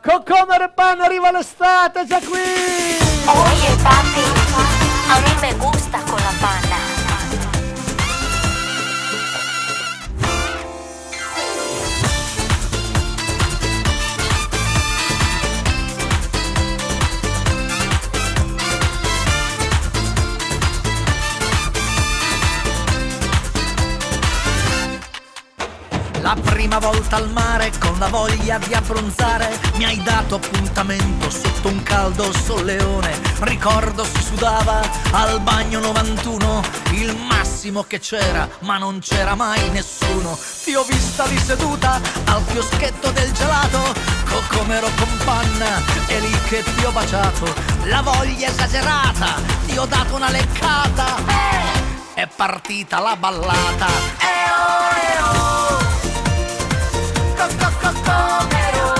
Cocomero e panna, arriva l'estate, già qui! Oye, papi, a mí me gusta con la pana. La prima volta al mare con la voglia di abbronzare mi hai dato appuntamento sotto un caldo solleone. Ricordo si sudava al bagno 91, il massimo che c'era, ma non c'era mai nessuno. Ti ho vista lì seduta al chioschetto del gelato, Cocomero con panna, è lì che ti ho baciato. La voglia esagerata, ti ho dato una leccata, è partita la ballata. Oh. Cocomero,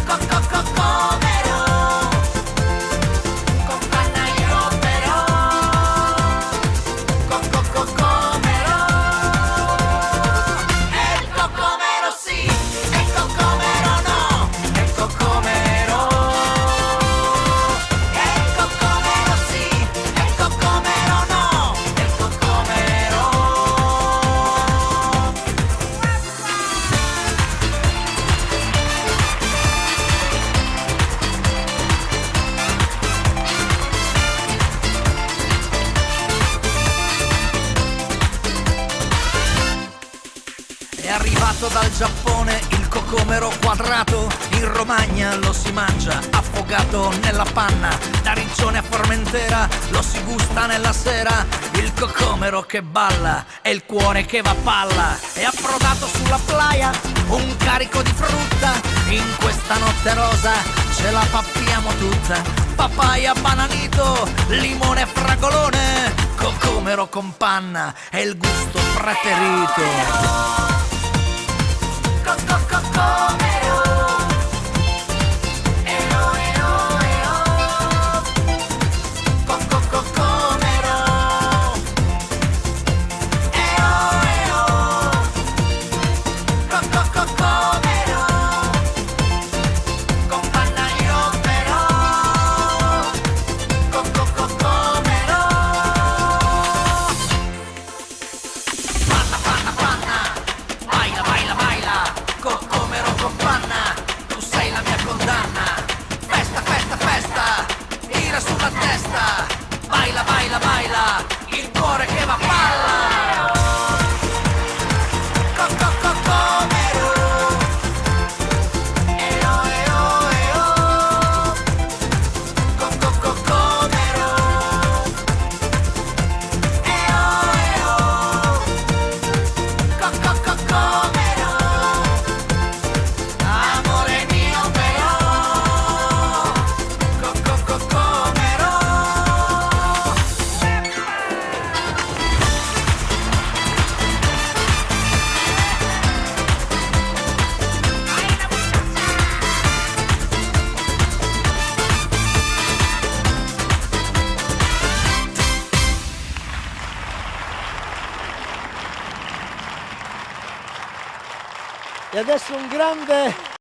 Cocomero, Cocomero, con panna io però, Cocomero, e il Cocomero sì, e il Cocomero no, e il Cocomero. È arrivato dal Giappone il Cocomero quadrato, in Romagna lo si mangia affogato nella panna, da Riccione a Formentera lo si gusta nella sera. Il Cocomero che balla e il cuore che va a palla, è approdato sulla playa un carico di frutta, in questa notte rosa ce la pappiamo tutta. Papaya, bananito, limone e fragolone, Cocomero con panna è il gusto preferito. Cocomero, Cocomero, Cocomero, con panna io però, Cocomero. Panna, panna, panna, baila, baila, baila, Cocomero con panna, tu sei la mia condanna. Festa, festa, festa, tira sulla testa, baila, baila, baila, il cuore che va a palla. Cocomero, Cocomero, Cocomero, amore mio però, Cocomero. E adesso un grande